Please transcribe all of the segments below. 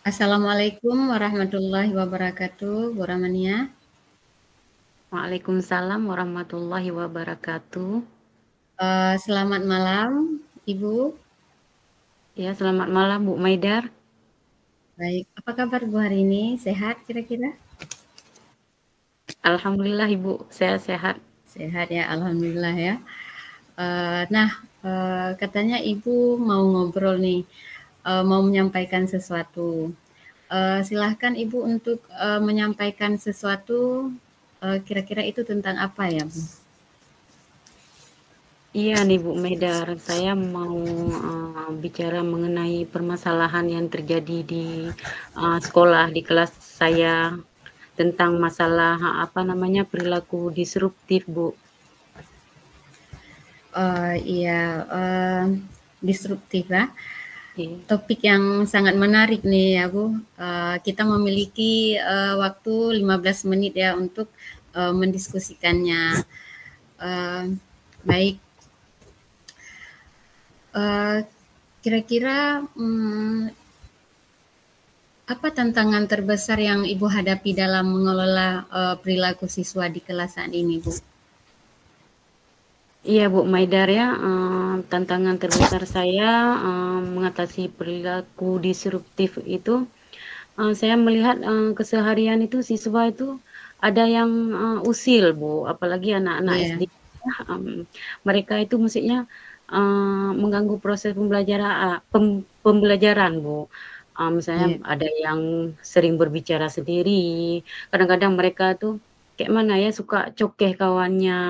Assalamualaikum warahmatullahi wabarakatuh, Bu Ramania. Waalaikumsalam warahmatullahi wabarakatuh. Selamat malam, Ibu. Ya, selamat malam Bu Maidar. Baik, apa kabar Bu hari ini? Sehat kira-kira? Alhamdulillah Ibu, saya sehat. Sehat ya, alhamdulillah ya. Nah, katanya Ibu mau ngobrol nih, mau menyampaikan sesuatu. Silahkan Ibu untuk menyampaikan sesuatu. Kira-kira itu tentang apa ya, Bu? Iya nih Bu Maidar, saya mau bicara mengenai permasalahan yang terjadi di sekolah, di kelas saya tentang masalah apa namanya perilaku disruptif Bu. Iya, disruptif ya. Iya. Topik yang sangat menarik nih ya Bu. Kita memiliki waktu 15 menit ya untuk mendiskusikannya. Uh, Baik, uh, kira-kira apa tantangan terbesar yang Ibu hadapi dalam mengelola perilaku siswa di kelas saat ini, Bu? Iya Bu Maidar ya, tantangan terbesar saya mengatasi perilaku disruptif itu, saya melihat keseharian itu siswa itu ada yang usil Bu, apalagi anak-anak Iya, SD ya, mereka itu maksudnya mengganggu proses pembelajaran Bu. Misalnya iya, ada yang sering berbicara sendiri, kadang-kadang mereka tuh kayak mana ya, suka cokeh kawannya.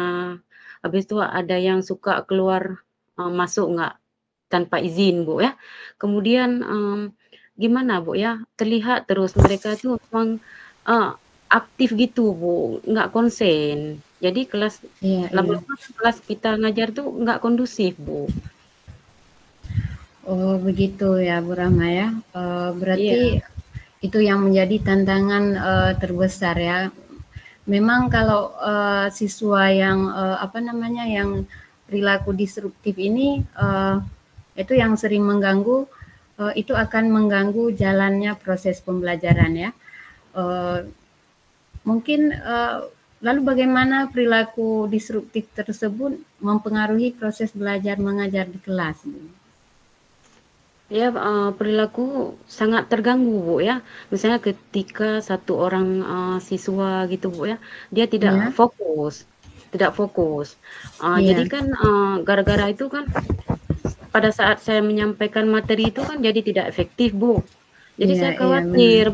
Habis itu ada yang suka keluar, masuk nggak tanpa izin, Bu, ya. Kemudian, gimana, Bu, ya, terlihat terus mereka tuh memang, eee, aktif gitu, Bu, nggak konsen. Jadi iya, iya. lama-lama kan kelas kita ngajar tuh nggak kondusif, Bu. Oh begitu ya Bu Rahma ya. Berarti Iya, itu yang menjadi tantangan terbesar ya. Memang kalau siswa yang apa namanya yang perilaku disruptif ini itu yang sering mengganggu, itu akan mengganggu jalannya proses pembelajaran ya. Eh, Mungkin lalu bagaimana perilaku disruptif tersebut mempengaruhi proses belajar mengajar di kelas? ya, perilaku sangat terganggu, Bu, ya. Misalnya ketika satu orang, siswa gitu, Bu, ya, dia Ya, tidak fokus. Jadi iya, kan, gara-gara itu kan pada saat saya menyampaikan materi itu kan jadi tidak efektif, Bu. Jadi iya, iya benar.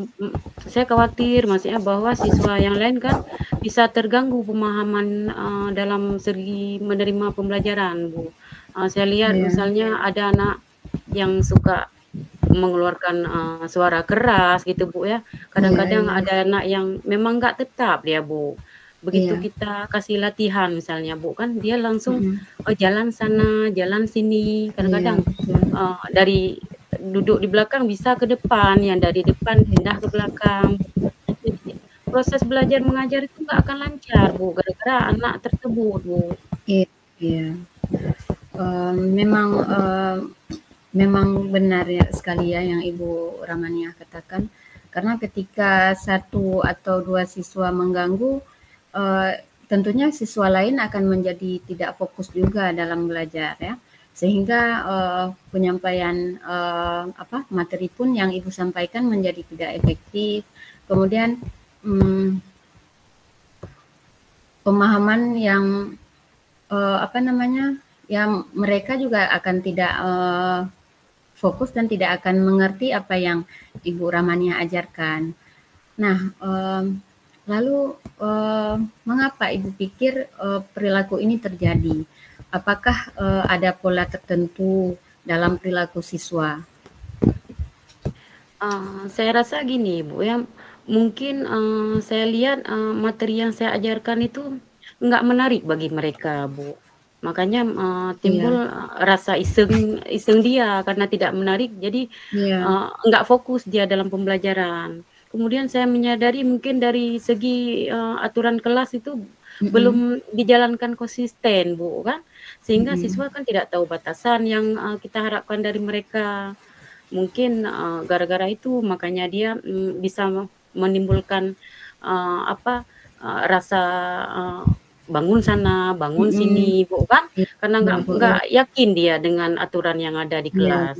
saya khawatir maksudnya bahwa siswa yang lain kan bisa terganggu pemahaman, dalam segi menerima pembelajaran, Bu. Saya lihat Iya, misalnya ada anak yang suka mengeluarkan, suara keras gitu, Bu, ya. iya, Kadang-kadang iya, ada anak yang memang nggak tetap dia, Bu. Begitu iya. kita kasih latihan misalnya, Bu, kan dia langsung, Mm-mm. jalan sana, jalan sini, Iya, kadang-kadang, betul. dari duduk di belakang bisa ke depan, yang dari depan pindah ke belakang. Jadi proses belajar mengajar itu nggak akan lancar, Bu, gara-gara anak tersebut, Bu. Iya, iya. Memang memang benar ya sekali ya yang Ibu Ramania katakan. Karena ketika satu atau dua siswa mengganggu, eh, tentunya siswa lain akan menjadi tidak fokus juga dalam belajar ya. Sehingga penyampaian apa materi pun yang Ibu sampaikan menjadi tidak efektif. Kemudian hmm, pemahaman yang apa namanya, ya mereka juga akan tidak fokus dan tidak akan mengerti apa yang Ibu Ramania ajarkan. Nah, lalu mengapa Ibu pikir perilaku ini terjadi? Apakah ada pola tertentu dalam perilaku siswa? Saya rasa gini, Bu, ya, mungkin, saya lihat, materi yang saya ajarkan itu nggak menarik bagi mereka, Bu. Makanya, timbul, Iya, rasa iseng iseng dia karena tidak menarik, jadi, iya, nggak fokus dia dalam pembelajaran. Kemudian saya menyadari mungkin dari segi, aturan kelas itu belum mm-mm, dijalankan konsisten, Bu, kan. Sehingga mm-mm, siswa kan tidak tahu batasan yang, kita harapkan dari mereka. mungkin gara-gara itu makanya dia bisa menimbulkan apa rasa bangun sana, bangun Mhm. sini, Bu, kan? Iya, Karena iya, Bu, ya. nggak yakin dia dengan aturan yang ada di Iya, kelas.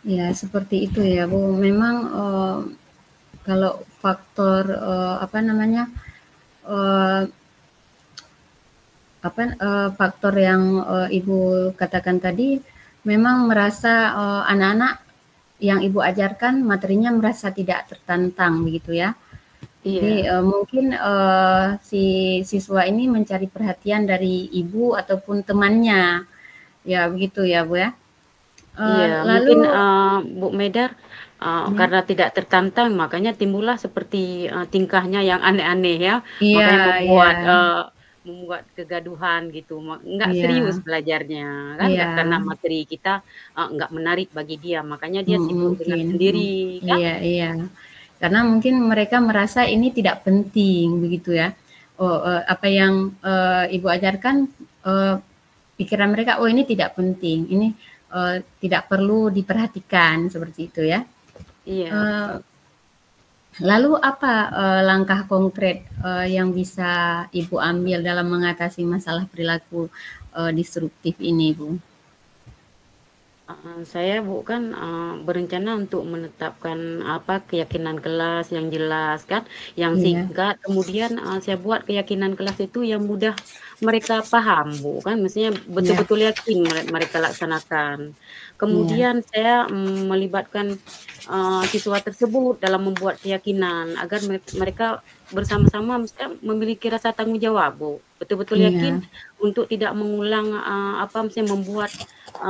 ya seperti itu ya, Bu. Memang kalau faktor apa namanya? eh, faktor yang Ibu katakan tadi memang merasa anak-anak yang Ibu ajarkan materinya merasa tidak tertantang begitu ya. Jadi Iya, mungkin si siswa ini mencari perhatian dari ibu ataupun temannya, ya begitu ya Bu ya. iya, mungkin, Lalu Bu Medar, ya, karena tidak tertantang makanya timbullah seperti, tingkahnya yang aneh-aneh ya, iya, makanya iya, membuat kegaduhan gitu, nggak serius iya, belajarnya, kan iya, karena materi kita, nggak menarik bagi dia, makanya dia sibuk dengan mungkin, sendiri, kan? iya, iya. Karena mungkin mereka merasa ini tidak penting begitu ya. Oh, apa yang Ibu ajarkan, eee, pikiran mereka, "Oh ini tidak penting, ini tidak perlu diperhatikan," seperti itu ya. Iya. Eee, Lalu apa langkah konkret yang bisa Ibu ambil dalam mengatasi masalah perilaku disruptif ini, Bu? Saya bukan berencana untuk menetapkan apa, keyakinan kelas yang jelas kan, yang Iya, singkat, kemudian, saya buat keyakinan kelas itu yang mudah mereka paham, Bu, kan mestinya iya, betul-betul yakin mereka laksanakan. iya, Kemudian saya, melibatkan, siswa tersebut dalam membuat keyakinan agar mereka bersama-sama maksudnya memiliki rasa tanggung jawab, Bu. Betul-betul yakin iya, untuk tidak mengulang, apa, misalnya membuat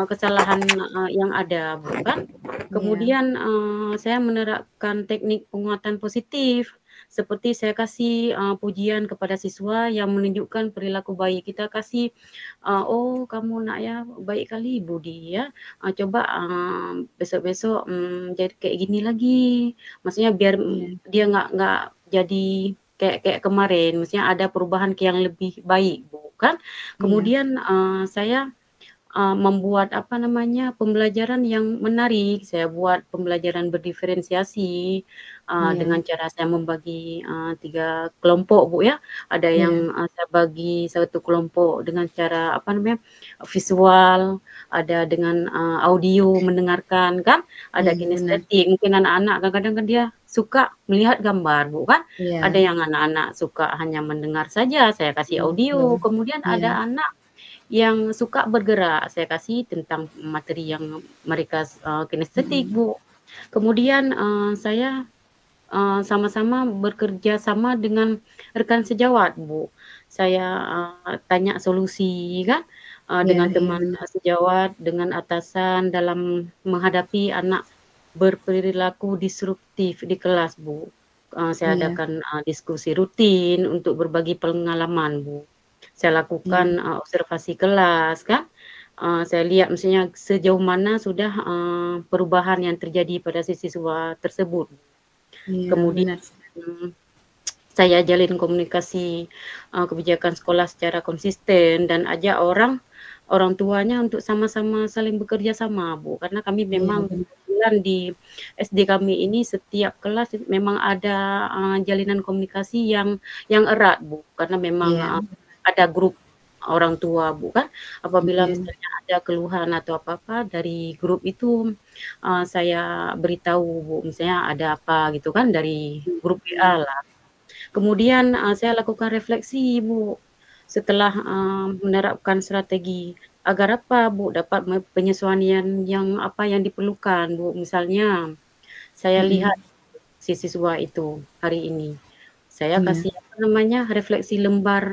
kesalahan, yang ada, Bu, kan. iya, Kemudian, saya menerapkan teknik penguatan positif, seperti saya kasih, pujian kepada siswa yang menunjukkan perilaku baik. Kita kasih, "Oh, kamu nak ya, baik kali Budi ya, coba, besok-besok, jadi kayak gini lagi." Maksudnya biar, iya, dia nggak jadi kayak kayak kemarin, maksudnya ada perubahan ke yang lebih baik, Bu, kan. iya, Kemudian, saya membuat apa namanya, pembelajaran yang menarik. Saya buat pembelajaran berdiferensiasi, iya, dengan cara saya membagi, 3 kelompok, Bu, ya. Ada yang, iya, saya bagi satu kelompok dengan cara apa namanya, visual, ada dengan, audio mendengarkan kan, ada iya, benar. kinestetik. Mungkin anak-anak kadang-kadang kan dia suka melihat gambar, Bu, kan. Ada Iya, yang anak-anak suka hanya mendengar saja, saya kasih betul. audio. Kemudian Iya, ada anak yang suka bergerak, saya kasih tentang materi yang mereka kinestetik, mhm, Bu. Kemudian, saya, sama-sama bekerja sama dengan rekan sejawat, Bu. Saya, tanya solusi kan, iya, dengan iya, teman, benar. sejawat, dengan atasan dalam menghadapi anak berperilaku disruptif di kelas, Bu. Saya Iya, adakan, diskusi rutin untuk berbagi pengalaman, Bu. Saya iya, lakukan, observasi kelas kan, saya lihat misalnya sejauh mana sudah, perubahan yang terjadi pada si siswa tersebut. iya, Kemudian, benar. mmm, saya jalin komunikasi, kebijakan sekolah secara konsisten dan ajak orang orang tuanya untuk sama-sama saling bekerja sama, Bu. Karena kami Iya, memang benar. kebetulan di SD kami ini setiap kelas memang ada, jalinan komunikasi yang erat, Bu. Karena memang, Iya, ada grup orang tua, Bu, kan. Apabila iya, misalnya ada keluhan atau apa-apa dari grup itu, saya beritahu, Bu, misalnya ada apa gitu kan dari grup iya, WA lah. Kemudian, saya lakukan refleksi, Bu, setelah, menerapkan strategi. Agar apa, Bu? Dapat penyesuaian yang apa yang diperlukan, Bu. Misalnya, saya lihat mhm, si siswa itu hari ini, saya iya, kasih apa namanya, refleksi lembar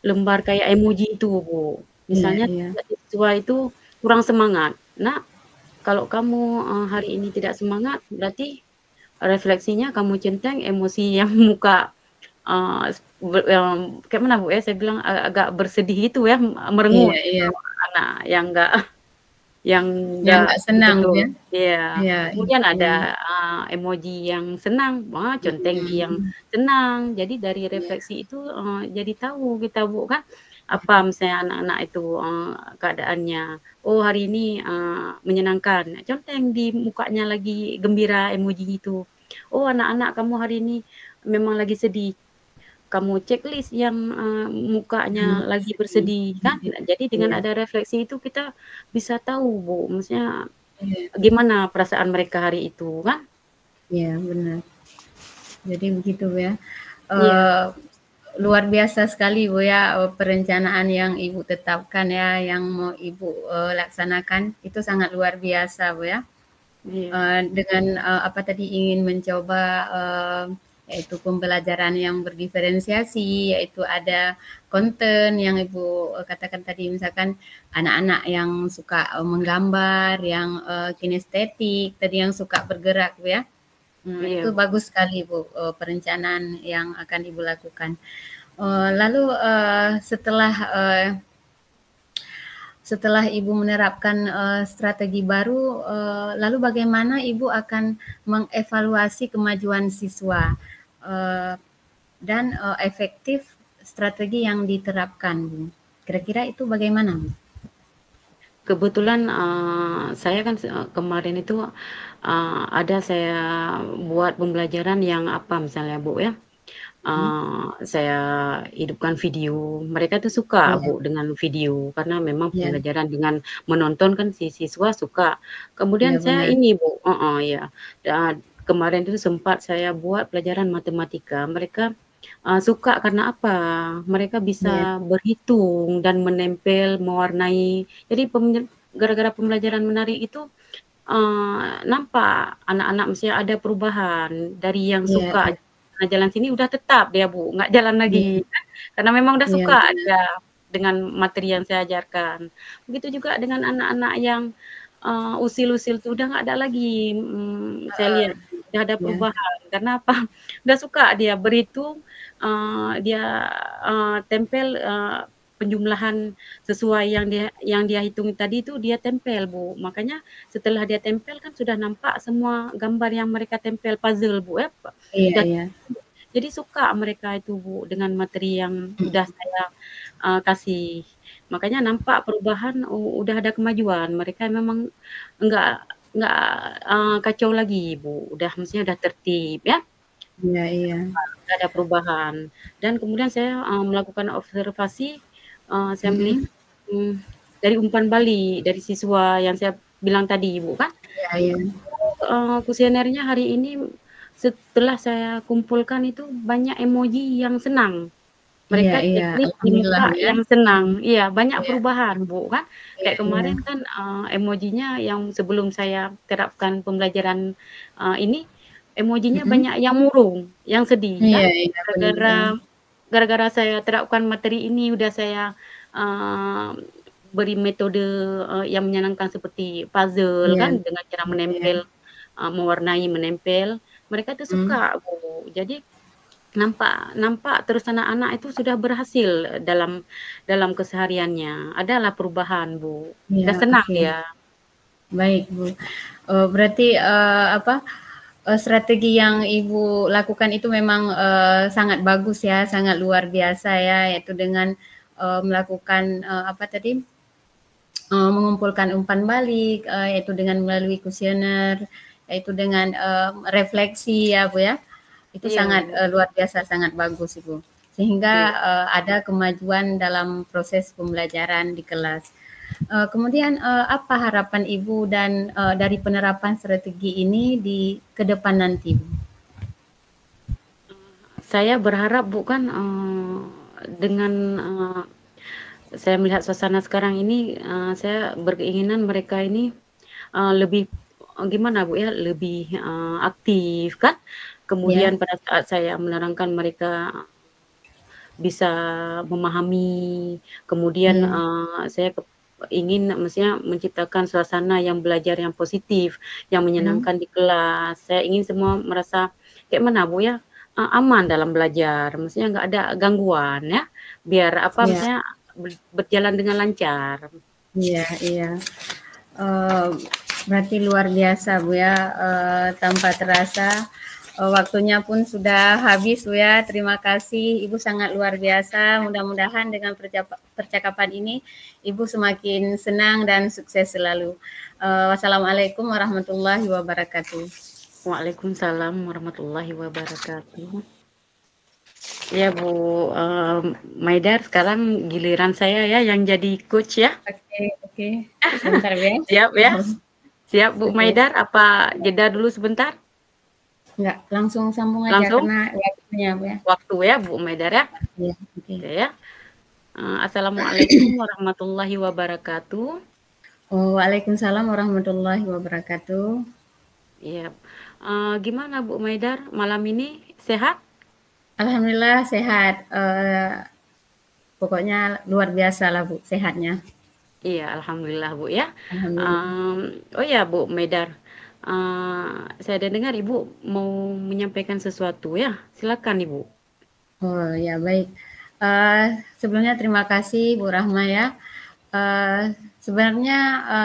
lembar kayak emoji itu, Bu. iya, Misalnya iya, si siswa itu kurang semangat, "Nak, kalau kamu, hari ini tidak semangat, berarti refleksinya kamu centang emosi yang muka kayak mana Bu ya, saya bilang agak bersedih itu ya, iya, merengut iya, anak yang yang nggak nggak senang Bu betul, ya? iya. Iya, Kemudian iya, ada, emoji yang senang, wah conteng yang mhm, senang. Jadi dari iya, refleksi itu, jadi tahu kita Bu kan, apa misalnya anak-anak itu keadaannya. Oh hari ini menyenangkan. Contoh yang di mukanya lagi gembira emoji itu. Oh anak-anak kamu hari ini memang lagi sedih. Kamu checklist yang mukanya lagi Sedih. bersedih kan. Jadi dengan Iya, ada refleksi itu kita bisa tahu Bu, maksudnya iya, gimana perasaan mereka hari itu kan. iya benar. Jadi begitu Bu ya. Iya, Eh, luar biasa sekali Bu ya, perencanaan yang Ibu tetapkan ya, yang mau Ibu laksanakan itu sangat luar biasa Bu ya. iya, Dengan apa tadi ingin mencoba yaitu pembelajaran yang berdiferensiasi, yaitu ada konten yang Ibu katakan tadi, misalkan anak-anak yang suka menggambar, yang kinestetik, tadi yang suka bergerak Bu ya. iya Itu Bu. bagus sekali Bu, perencanaan yang akan Ibu lakukan. Lalu setelah Ibu menerapkan strategi baru, lalu bagaimana Ibu akan mengevaluasi kemajuan siswa dan efektif strategi yang diterapkan, Bu? Kira-kira itu bagaimana, Bu? Kebetulan saya kan kemarin itu ada saya buat pembelajaran yang apa misalnya Bu ya. Hmm? Saya hidupkan video. Mereka tuh suka Iya, Bu dengan video karena memang iya, pembelajaran dengan menonton kan si siswa suka. iya Kemudian saya benar. ini Bu, ya. Kemarin itu sempat saya buat pelajaran matematika. Mereka suka karena apa? Mereka Iya, bisa berhitung dan menempel, mewarnai. Jadi gara-gara pembelajaran menari itu nampak anak-anak misalnya ada perubahan dari yang iya, suka iya, jalan sini udah tetap dia Bu, nggak jalan iya, lagi kan, karena memang udah iya suka benar. dia dengan materi yang saya ajarkan. Begitu juga dengan anak-anak yang usil-usil tuh udah nggak ada lagi, saya lihat udah ada Iya, perubahan. Karena apa? Udah suka dia berhitung, dia tempel, penjumlahan sesuai yang dia hitung tadi itu dia tempel Bu. Makanya setelah dia tempel kan sudah nampak semua gambar yang mereka tempel puzzle Bu ya, iya, udah iya. jadi suka mereka itu Bu dengan materi yang udah saya kasih. Makanya nampak perubahan, oh udah ada kemajuan. Mereka memang enggak enggak, kacau lagi Bu, udah maksudnya udah tertib ya, Iya, iya. udah ada perubahan. Dan kemudian saya melakukan observasi, saya melihat, Mhm. mmm, dari umpan balik dari siswa yang saya bilang tadi Bu kan. Iya, iya. Kuesionernya hari ini setelah saya kumpulkan itu banyak emoji yang senang. Iya, Mereka iya. checklist di Alhamdulillah muka ya. yang senang. Iya, banyak Iya, perubahan, Bu, kan. iya, Kayak iya. kemarin kan, emojinya yang sebelum saya terapkan pembelajaran, ini, emojinya Mhm. banyak yang murung, yang sedih Iya, kan. iya Gara-gara benar. gara-gara saya terapkan materi ini, udah saya, eee, beri metode, yang menyenangkan seperti puzzle Iya, kan, dengan cara iya. menempel, mewarnai, menempel, mereka tuh Mmm. suka, Bu. Jadi nampak nampak terus anak-anak itu sudah berhasil dalam dalam kesehariannya. Adalah perubahan, Bu. Iya, Udah senang oke. dia. Baik, Bu. Berarti, apa, strategi yang Ibu lakukan itu memang, sangat bagus ya, sangat luar biasa ya, yaitu dengan, melakukan, apa tadi, mengumpulkan umpan balik, yaitu dengan melalui kuesioner, yaitu dengan, refleksi ya, Bu, ya. Itu Iya, sangat, Bu. luar biasa, sangat bagus Ibu. Sehingga, Iya. ada kemajuan dalam proses pembelajaran di kelas. Kemudian, apa harapan Ibu dan, dari penerapan strategi ini di ke depan nanti, Bu? Saya berharap Bu kan, dengan, saya melihat suasana sekarang ini, saya berkeinginan mereka ini, lebih, gimana Bu ya, lebih, aktif kan. Ya, Kemudian pada saat saya menerangkan mereka bisa memahami, kemudian, iya, saya ingin maksudnya menciptakan suasana yang belajar yang positif, yang mhm, menyenangkan di kelas. Saya ingin semua merasa kayak mana Bu ya, aman dalam belajar, maksudnya nggak ada gangguan ya, biar apa, iya, misalnya berjalan dengan lancar. iya, iya. Eee, berarti luar biasa Bu ya, tanpa terasa, Waktunya pun sudah habis Bu ya. Terima kasih, Ibu sangat luar biasa. Mudah-mudahan dengan percakapan ini Ibu semakin senang dan sukses selalu. Wassalamualaikum warahmatullahi wabarakatuh. Waalaikumsalam warahmatullahi wabarakatuh. Ya Bu Maidar, sekarang giliran saya ya yang jadi coach ya. Oke. Sebentar ya. Siap ya. Siap Bu Oke. Maidar, apa jeda dulu sebentar? Enggak, langsung sambung aja Langsung? karena waktunya Bu ya. Waktu ya Bu Maidar ya. Iya, oke. Oke ya. Assalamualaikum warahmatullahi wabarakatuh. Waalaikumsalam warahmatullahi wabarakatuh. Iya. Gimana Bu Maidar malam ini, sehat? Alhamdulillah sehat. Pokoknya luar biasa lah Bu sehatnya. Iya, alhamdulillah Bu ya. Alhamdulillah. Oh ya Bu Maidar, saya ada dengar Ibu mau menyampaikan sesuatu ya. Silakan Ibu. Oh ya baik. Sebelumnya terima kasih Bu Rahma ya. Sebenarnya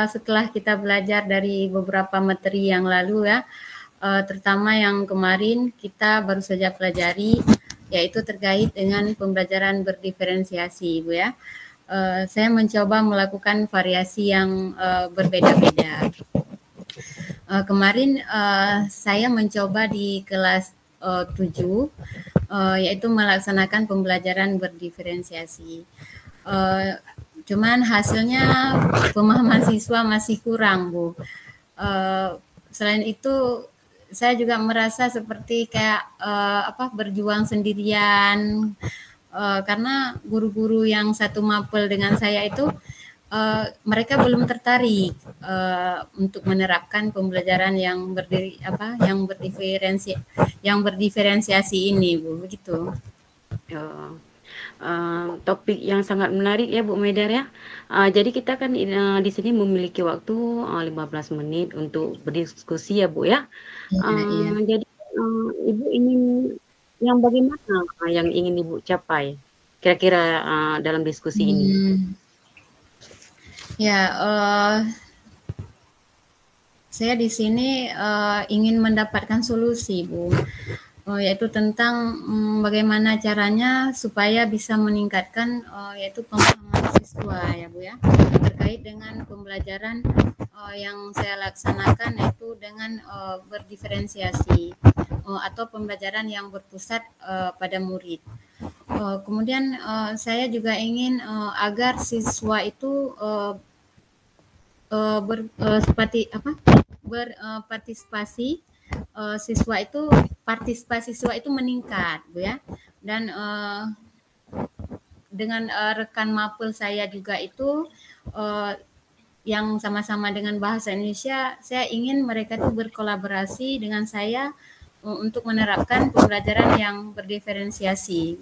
setelah kita belajar dari beberapa materi yang lalu ya, terutama yang kemarin kita baru saja pelajari, yaitu terkait dengan pembelajaran berdiferensiasi Bu ya. Saya mencoba melakukan variasi yang berbeda-beda. Kemarin saya mencoba di kelas 7, yaitu melaksanakan pembelajaran berdiferensiasi. Cuman hasilnya pemahaman siswa masih kurang, Bu. Selain itu, saya juga merasa seperti kayak berjuang sendirian, karena guru-guru yang satu mapel dengan saya itu mereka belum tertarik untuk menerapkan pembelajaran yang berdiferensiasi ini, Bu, begitu. Topik yang sangat menarik ya Bu Maidar ya. Jadi kita kan di sini memiliki waktu 15 menit untuk berdiskusi ya Bu ya. Iya. Jadi Ibu ingin yang bagaimana yang ingin Ibu capai kira-kira dalam diskusi ini? Ya, saya di sini ingin mendapatkan solusi, Bu, yaitu tentang bagaimana caranya supaya bisa meningkatkan yaitu pemahaman siswa ya Bu ya, terkait dengan pembelajaran yang saya laksanakan, yaitu dengan berdiferensiasi atau pembelajaran yang berpusat pada murid. Kemudian saya juga ingin agar siswa itu berpartisipasi, partisipasi siswa itu meningkat, Bu ya. Dan dengan rekan mapel saya juga itu yang sama-sama dengan bahasa Indonesia, saya ingin mereka itu berkolaborasi dengan saya untuk menerapkan pembelajaran yang berdiferensiasi.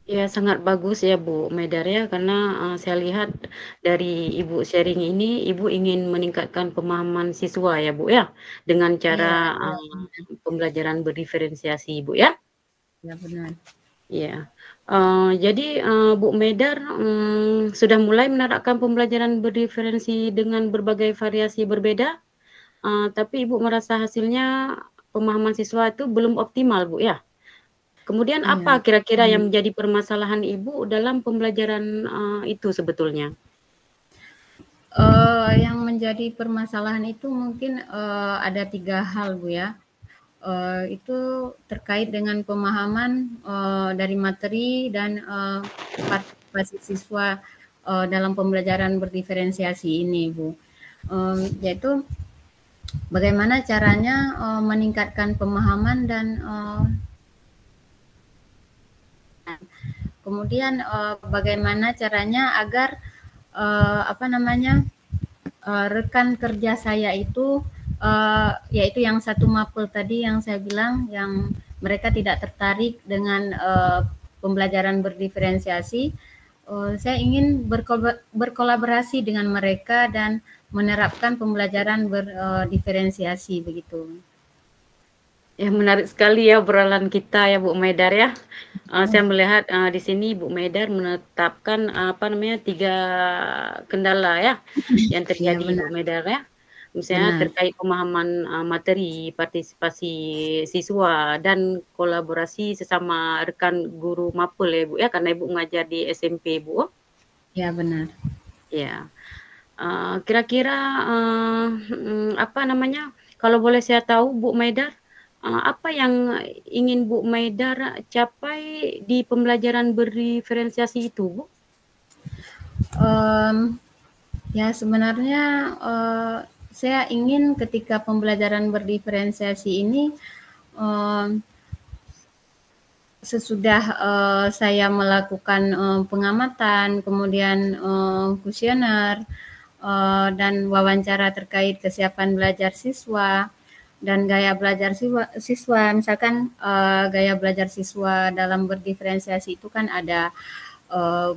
Ya, sangat bagus ya Bu Maidar ya, karena saya lihat dari Ibu sharing ini, Ibu ingin meningkatkan pemahaman siswa ya Bu ya, dengan cara pembelajaran berdiferensiasi Bu ya. Ya benar. Ya, jadi Bu Maidar sudah mulai menerapkan pembelajaran berdiferensi dengan berbagai variasi berbeda, tapi Ibu merasa hasilnya pemahaman siswa itu belum optimal Bu ya. Kemudian apa kira-kira yang menjadi permasalahan Ibu dalam pembelajaran itu sebetulnya? Yang menjadi permasalahan itu mungkin ada 3 hal Bu ya. Itu terkait dengan pemahaman dari materi dan partisipasi siswa dalam pembelajaran berdiferensiasi ini Bu. Yaitu bagaimana caranya meningkatkan pemahaman dan kemudian bagaimana caranya agar rekan kerja saya itu yaitu yang satu mapel tadi yang saya bilang, yang mereka tidak tertarik dengan pembelajaran berdiferensiasi. Saya ingin berkolaborasi dengan mereka dan menerapkan pembelajaran berdiferensiasi begitu. Ya, menarik sekali ya obrolan kita ya Bu Maidar ya. Saya melihat di sini Bu Maidar menetapkan 3 kendala ya yang terjadi Bu Maidar ya. Misalnya benar. terkait pemahaman, materi, partisipasi siswa, dan kolaborasi sesama rekan guru mapel ya, Bu, ya, karena Ibu mengajar di SMP, Bu. Ya, benar. Ya. Kira-kira, apa namanya, kalau boleh saya tahu Bu Maidar, apa yang ingin Bu Maidar capai di pembelajaran berdiferensiasi itu, Bu? Mmm, ya sebenarnya, saya ingin ketika pembelajaran berdiferensiasi ini, mmm, sesudah, saya melakukan, pengamatan, kemudian, kuesioner, dan wawancara terkait kesiapan belajar siswa dan gaya belajar siswa. Misalkan, gaya belajar siswa dalam berdiferensiasi itu kan ada, eee,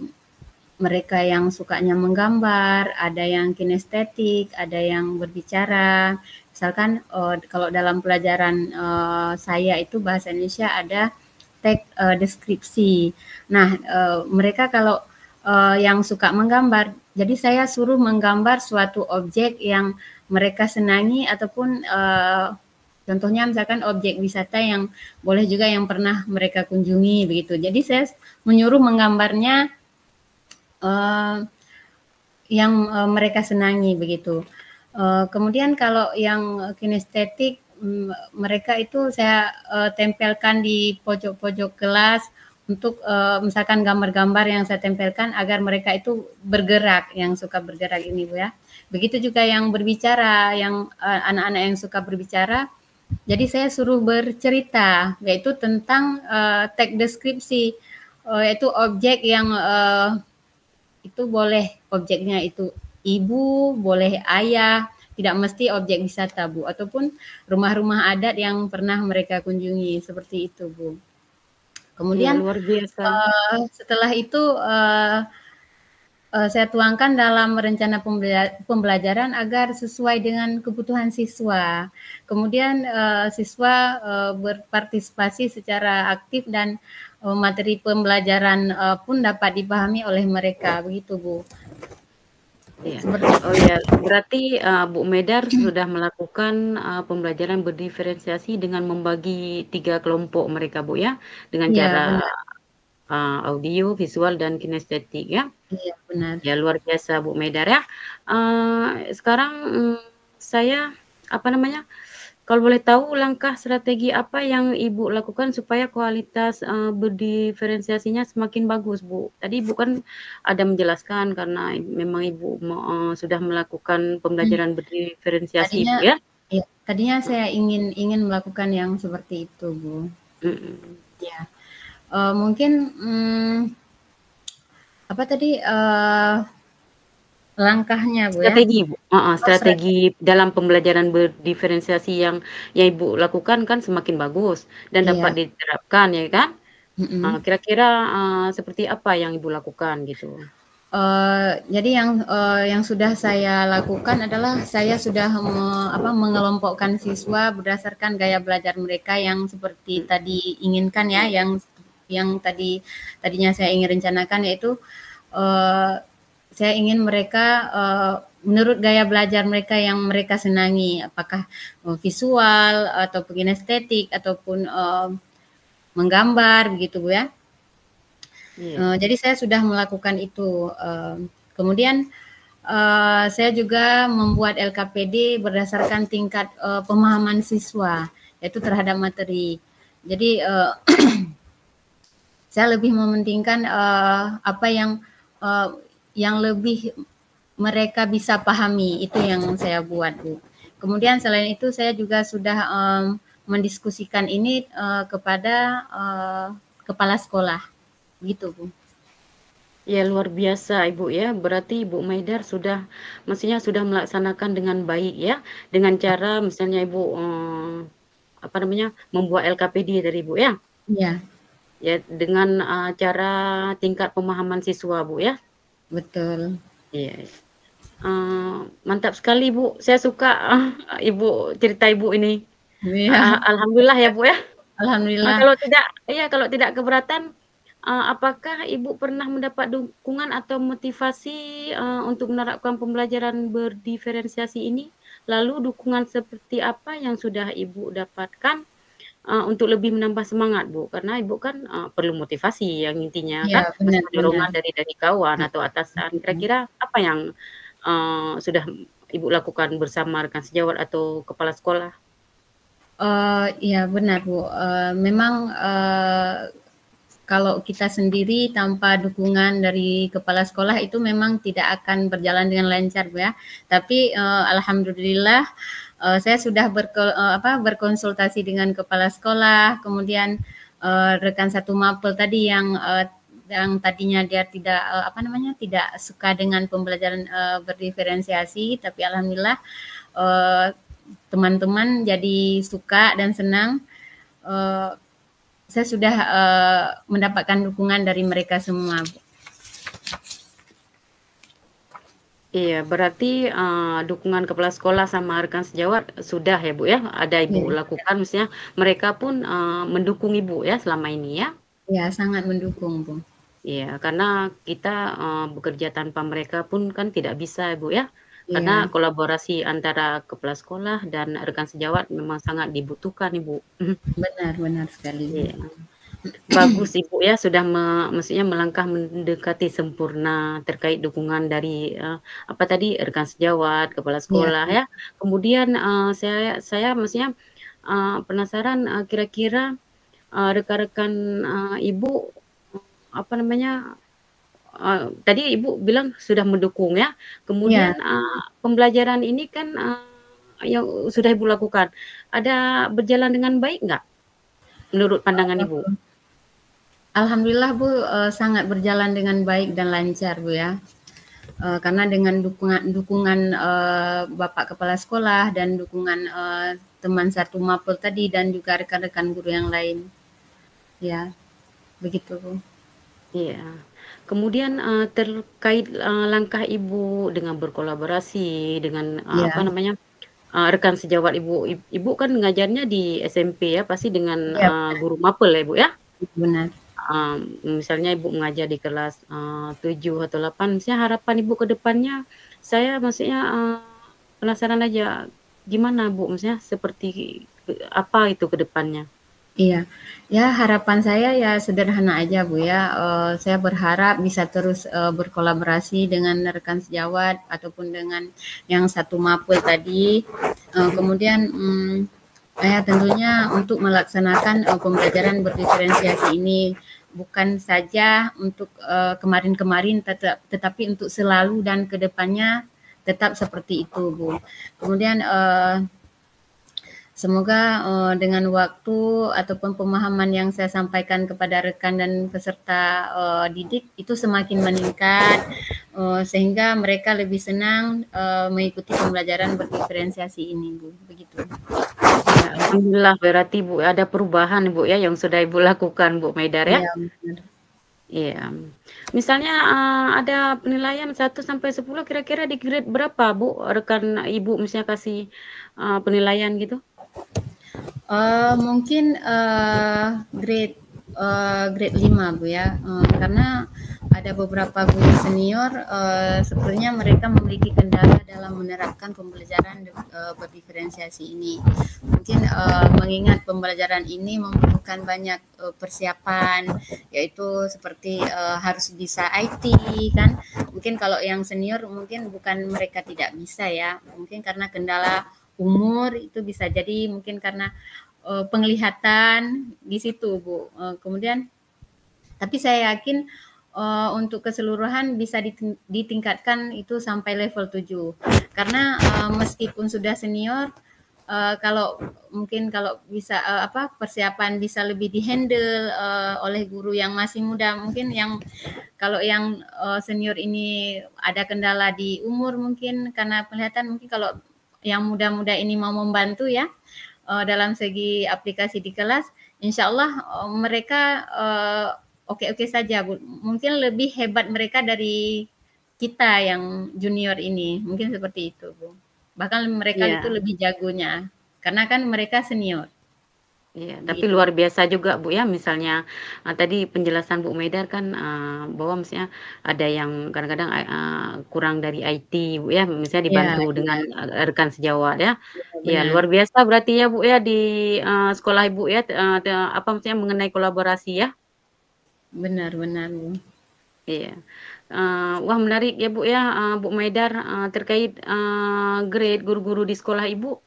mereka yang sukanya menggambar, ada yang kinestetik, ada yang berbicara. Misalkan, kalau dalam pelajaran, saya itu bahasa Indonesia ada teks, deskripsi. Nah, mereka kalau, yang suka menggambar, jadi saya suruh menggambar suatu objek yang mereka senangi ataupun, contohnya misalkan objek wisata yang boleh juga yang pernah mereka kunjungi begitu. Jadi saya menyuruh menggambarnya, eee, yang, mereka senangi begitu. Kemudian kalau yang kinestetik, mereka itu saya, tempelkan di pojok-pojok kelas untuk, misalkan gambar-gambar yang saya tempelkan agar mereka itu bergerak, yang suka bergerak ini, Bu, ya. Begitu juga yang berbicara, yang, anak-anak yang suka berbicara, jadi saya suruh bercerita, yaitu tentang, teks deskripsi, yaitu objek yang, itu boleh objeknya itu ibu, boleh ayah, tidak mesti objek wisata, Bu, ataupun rumah-rumah adat yang pernah mereka kunjungi, seperti itu, Bu. Iya, Kemudian, luar biasa. setelah itu, saya tuangkan dalam rencana pembelajaran agar sesuai dengan kebutuhan siswa. Kemudian, siswa, berpartisipasi secara aktif dan, materi pembelajaran, pun dapat dipahami oleh mereka, begitu, Bu. Iya. Seperti Oh itu. ya, berarti, Bu Medar sudah melakukan, pembelajaran berdiferensiasi dengan membagi 3 kelompok mereka, Bu, ya? Dengan Iya, cara, benar. audio, visual, dan kinestetik, ya? Iya, benar. Ya, luar biasa Bu Medar, ya. Sekarang, saya, apa namanya, kalau boleh tahu langkah strategi apa yang Ibu lakukan supaya kualitas, berdiferensiasinya semakin bagus, Bu? Tadi Ibu kan ada menjelaskan karena memang Ibu sudah melakukan Mmm, pembelajaran berdiferensiasi, tadinya Bu, ya? iya, tadinya saya ingin ingin melakukan yang seperti itu, Bu. Mhm. Iya, mungkin, apa tadi, langkahnya, Bu, ya? Strategi, Bu, heeh, Oh, strategi dalam pembelajaran berdiferensiasi yang Ibu lakukan kan semakin bagus dan dapat iya, diterapkan, ya kan? mhm. Kira-kira, seperti apa yang Ibu lakukan gitu? Jadi yang sudah saya lakukan adalah saya sudah mengelompokkan siswa berdasarkan gaya belajar mereka yang seperti Mhm, tadi inginkan ya, yang tadinya saya ingin rencanakan yaitu, eee, saya ingin mereka, menurut gaya belajar mereka yang mereka senangi, apakah, visual ataupun kinestetik ataupun, menggambar begitu, Bu, ya. iya. Jadi saya sudah melakukan itu, kemudian, saya juga membuat LKPD berdasarkan tingkat, pemahaman siswa, yaitu terhadap materi. Jadi, saya lebih mementingkan, apa eee, yang lebih mereka bisa pahami, itu yang saya buat, Bu. Kemudian selain itu saya juga sudah, mendiskusikan ini, kepada, kepala sekolah, gitu, Bu. Ya, luar biasa Ibu ya, berarti Ibu Maidar sudah maksudnya sudah melaksanakan dengan baik ya, dengan cara misalnya Ibu, apa namanya, membuat LKPD tadi Bu ya? Iya, Ya dengan, cara tingkat pemahaman siswa Bu ya? betul. Iya, mantap sekali Bu, saya suka, Ibu cerita Ibu ini. Iya, Alhamdulillah ya Bu ya. alhamdulillah. Kalau tidak iya, kalau tidak keberatan, apakah Ibu pernah mendapat dukungan atau motivasi, untuk menerapkan pembelajaran berdiferensiasi ini lalu dukungan seperti apa yang sudah Ibu dapatkan, untuk lebih menambah semangat, Bu? Karena Ibu kan, perlu motivasi yang intinya Iya, kan, benar maksudnya benar. dorongan dari kawan atau atasan. Mhm. Kira-kira apa yang, sudah Ibu lakukan bersama rekan sejawat atau kepala sekolah? Iya benar, Bu, memang, kalau kita sendiri tanpa dukungan dari kepala sekolah itu memang tidak akan berjalan dengan lancar, Bu, ya. Tapi, alhamdulillah, saya sudah berkonsultasi dengan kepala sekolah, kemudian, rekan satu mapel tadi yang tadinya dia tidak, tidak suka dengan pembelajaran, berdiferensiasi, tapi alhamdulillah, eee, teman-teman jadi suka dan senang. Eee, saya sudah, mendapatkan dukungan dari mereka semua, Bu. Iya, berarti, dukungan kepala sekolah sama rekan sejawat sudah ya, Bu, ya? Ada Ibu Iya, lakukan, maksudnya mereka pun, mendukung Ibu ya selama ini ya? iya sangat mendukung, Bu. Iya, karena kita, bekerja tanpa mereka pun kan tidak bisa, Bu, ya. Karena Iya, kolaborasi antara kepala sekolah dan rekan sejawat memang sangat dibutuhkan, Ibu. benar benar sekali, Bu. Iya. Bagus Ibu ya sudah maksudnya melangkah mendekati sempurna terkait dukungan dari, apa tadi, rekan sejawat, kepala Iya, sekolah ya. Kemudian, saya maksudnya, penasaran, kira-kira, rekan-rekan, Ibu, apa namanya, tadi Ibu bilang sudah mendukung ya, iya, kemudian, pembelajaran ini kan, yang sudah Ibu lakukan, ada berjalan dengan baik nggak menurut pandangan Ibu? alhamdulillah, Bu, sangat berjalan dengan baik dan lancar, Bu, ya. Karena dengan dukungan dukungan, Bapak Kepala Sekolah dan dukungan, teman satu mapel tadi dan juga rekan-rekan guru yang lain. Ya, begitu, Bu. Iya. Kemudian, terkait, langkah Ibu dengan berkolaborasi dengan, apa Iya, namanya, rekan sejawat Ibu. Ibu kan ngajarnya di SMP ya, pasti dengan, iya, guru mapel ya, Bu, ya? benar. Misalnya Ibu mengajar di kelas, 7 atau 8, misalnya harapan Ibu ke depannya, saya maksudnya, penasaran aja, gimana Bu? Maksudnya seperti apa itu ke depannya? Iya. Ya harapan saya ya sederhana aja, Bu, ya, saya berharap bisa terus, berkolaborasi dengan rekan sejawat ataupun dengan yang satu mapel tadi, kemudian, ya tentunya untuk melaksanakan, pembelajaran berdiferensiasi ini bukan saja untuk, kemarin-kemarin tetapi untuk selalu dan ke depannya tetap seperti itu, Bu. Kemudian, semoga, dengan waktu ataupun pemahaman yang saya sampaikan kepada rekan dan peserta, didik itu semakin meningkat, sehingga mereka lebih senang, mengikuti pembelajaran berdiferensiasi ini, Bu, begitu. Ya, alhamdulillah berarti Bu, ada perubahan Bu ya yang sudah Ibu lakukan Bu Maidar ya? Iya, benar. Iya. Misalnya, ada penilaian 1 sampai 10 kira-kira di grade berapa Bu, rekan Ibu misalnya kasih, penilaian gitu? Mungkin, grade 5, Bu, ya, karena ada beberapa guru senior, sepertinya mereka memiliki kendala dalam menerapkan pembelajaran, berdiferensiasi ini. Mungkin, mengingat pembelajaran ini membutuhkan banyak, persiapan, yaitu seperti, harus bisa IT kan. Mungkin kalau yang senior mungkin bukan mereka tidak bisa ya, mungkin karena kendala umur itu bisa jadi mungkin karena, penglihatan di situ, Bu. Kemudian tapi saya yakin, untuk keseluruhan bisa ditingkatkan itu sampai level 7. Karena, meskipun sudah senior, kalau mungkin kalau bisa, persiapan bisa lebih di-handle, oleh guru yang masih muda, mungkin yang kalau yang, senior ini ada kendala di umur mungkin karena penglihatan, mungkin kalau yang muda-muda ini mau membantu ya, dalam segi aplikasi di kelas, insya Allah mereka oke-oke saja, Bu. Mungkin lebih hebat mereka dari kita yang junior ini, mungkin seperti itu, Bu. Bahkan mereka itu Iya. lebih jagonya, karena kan mereka senior. Iya, tapi begitu. luar biasa juga, Bu, ya, misalnya, tadi penjelasan Bu Maidar kan, bahwa maksudnya ada yang kadang-kadang, kurang dari IT, Bu, ya, misalnya Iya dibantu iya dengan, rekan sejawat ya. iya, Iya, benar luar biasa berarti ya, Bu, ya, di, sekolah Ibu ya, apa maksudnya, mengenai kolaborasi ya? benar benar, Bu. Iya. Wah menarik ya, Bu, ya, Bu Maidar, terkait, grade guru-guru di sekolah Ibu.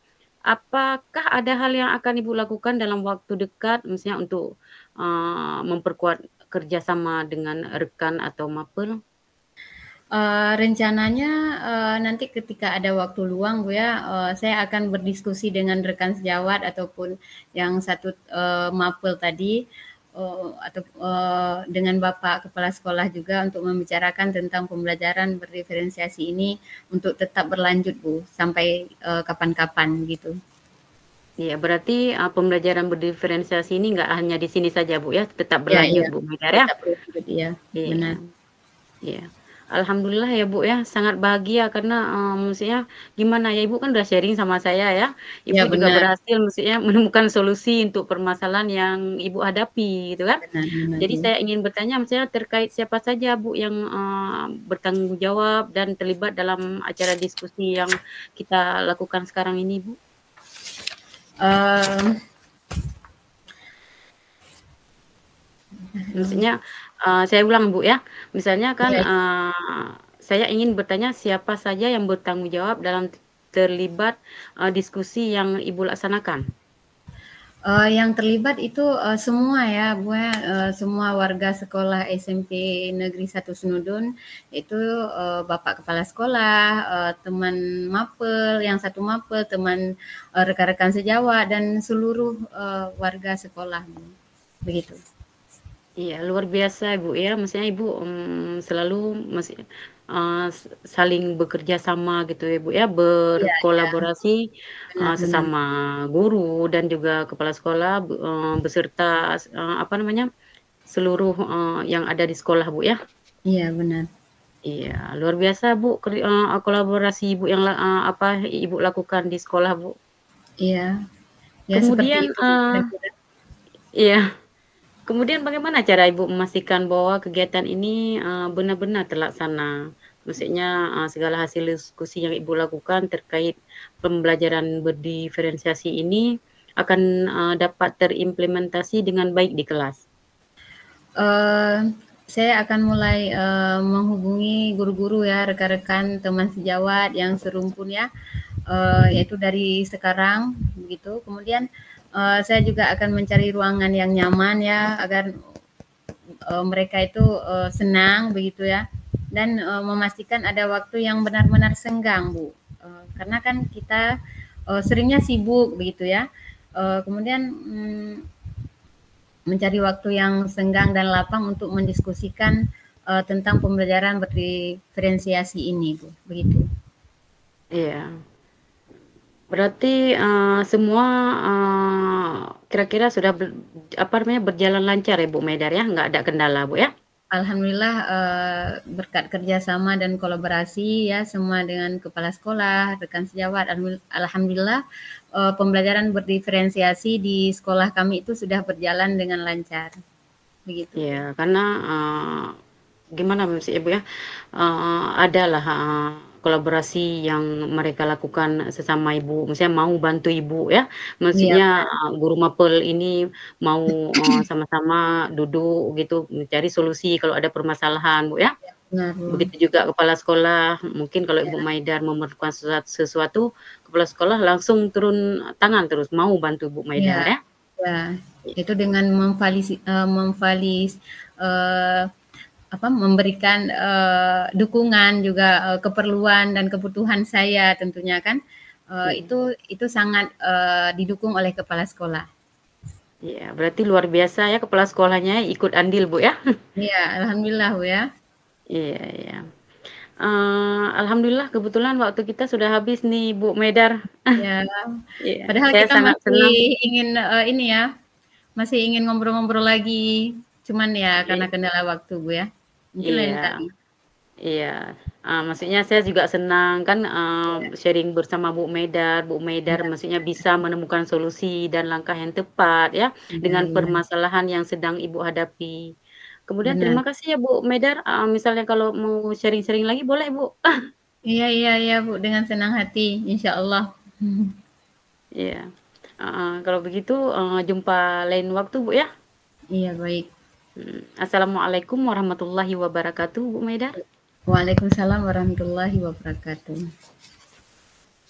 Apakah ada hal yang akan Ibu lakukan dalam waktu dekat, misalnya untuk, memperkuat kerjasama dengan rekan atau mapel? Rencananya, nanti ketika ada waktu luang, Bu, ya, saya akan berdiskusi dengan rekan sejawat ataupun yang satu, mapel tadi, atau, dengan Bapak Kepala Sekolah juga untuk membicarakan tentang pembelajaran berdiferensiasi ini untuk tetap berlanjut, Bu, sampai, kapan-kapan gitu. Iya, berarti, pembelajaran berdiferensiasi ini nggak hanya di sini saja, Bu, ya, tetap Iya berlanjut, iya, Bu Maidar ya? tetap berlanjut, iya, benar. Iya. Iya. Alhamdulillah ya, Bu, ya, sangat bahagia karena, maksudnya gimana ya, Ibu kan udah sharing sama saya ya, Ibu Iya juga benar berhasil maksudnya menemukan solusi untuk permasalahan yang Ibu hadapi gitu kan. benar benar, Jadi Bu. saya ingin bertanya maksudnya terkait siapa saja, Bu, yang, bertanggung jawab dan terlibat dalam acara diskusi yang kita lakukan sekarang ini, Bu? Eee, Maksudnya, saya ulang, Bu, ya, misalnya kan, iya. saya ingin bertanya siapa saja yang bertanggung jawab dalam terlibat, diskusi yang Ibu laksanakan? Yang terlibat itu, semua ya, Bu, ya, semua warga sekolah SMP Negeri 1 Senudun, itu, Bapak Kepala Sekolah, teman mapel, yang satu mapel, teman, rekan-rekan sejawat, dan seluruh, warga sekolah, Bu, begitu. Iya, luar biasa, Ibu, ya, maksudnya Ibu, selalu saling bekerja sama gitu ya, Bu, ya, Iya iya, berkolaborasi, benar benar. sesama guru dan juga kepala sekolah, beserta apa namanya, seluruh, yang ada di sekolah, Bu, ya. Iya benar. Iya, luar biasa, Bu, kolaborasi Ibu yang apa, Ibu lakukan di sekolah, Bu. Iya, ya seperti Kemudian, itu kira-kira. iya, kemudian bagaimana cara Ibu memastikan bahwa kegiatan ini, benar-benar terlaksana? Maksudnya, segala hasil diskusi yang Ibu lakukan terkait pembelajaran berdiferensiasi ini akan, dapat terimplementasi dengan baik di kelas? Eee, saya akan mulai, menghubungi guru-guru ya, rekan-rekan, teman sejawat yang serumpun ya, yaitu dari sekarang begitu. Kemudian, saya juga akan mencari ruangan yang nyaman ya, agar, mereka itu, senang begitu ya, dan, memastikan ada waktu yang benar-benar senggang, Bu. Karena kan kita, seringnya sibuk begitu ya, kemudian, mencari waktu yang senggang dan lapang untuk mendiskusikan, tentang pembelajaran berdiferensiasi ini, Bu, begitu. Iya. Berarti, semua, kira-kira sudah apa namanya, berjalan lancar ya, Bu Maidar ya? Nggak ada kendala, Bu, ya? Alhamdulillah, berkat kerjasama dan kolaborasi ya semua dengan kepala sekolah, rekan sejawat, alhamdulillah, pembelajaran berdiferensiasi di sekolah kami itu sudah berjalan dengan lancar, begitu, Iya, Bu. karena, gimana sih, Ibu, ya, adalah, kolaborasi yang mereka lakukan sesama Ibu, maksudnya mau bantu Ibu ya, Iya maksudnya, benar guru mapel ini mau, sama-sama duduk gitu, mencari solusi kalau ada permasalahan, Bu, ya. benar, Bu. Begitu juga kepala sekolah, mungkin kalau Ibu Ya Maidar memerlukan sesuatu, kepala sekolah langsung turun tangan terus, mau bantu Ibu ya Maidar ya. ya, itu dengan eee, memberikan, dukungan juga, keperluan dan kebutuhan saya tentunya kan, Iya. itu sangat, didukung oleh kepala sekolah. Iya, berarti luar biasa ya kepala sekolahnya ikut andil, Bu, ya? Iya, alhamdulillah, Bu, ya. Iya iya. Alhamdulillah kebetulan waktu kita sudah habis nih, Bu Maidar. Ya, Iya, padahal saya kita sangat masih senang. ingin, ini ya, masih ingin ngobrol-ngobrol lagi, cuman ya karena I kendala waktu, Bu, ya. Mungkin lain iya kali. Iya, maksudnya saya juga senang kan, Iya, sharing bersama Bu Maidar iya, maksudnya bisa menemukan solusi dan langkah yang tepat ya, iya, dengan iya, permasalahan yang sedang Ibu hadapi. Kemudian benar. terima kasih ya Bu Maidar, misalnya kalau mau sharing-sharing lagi boleh Bu. Iya, iya, iya Bu, dengan senang hati, insya Allah. Iya, kalau begitu, jumpa lain waktu Bu ya. Iya, baik. Assalamualaikum warahmatullahi wabarakatuh Bu Maidar. Waalaikumsalam warahmatullahi wabarakatuh.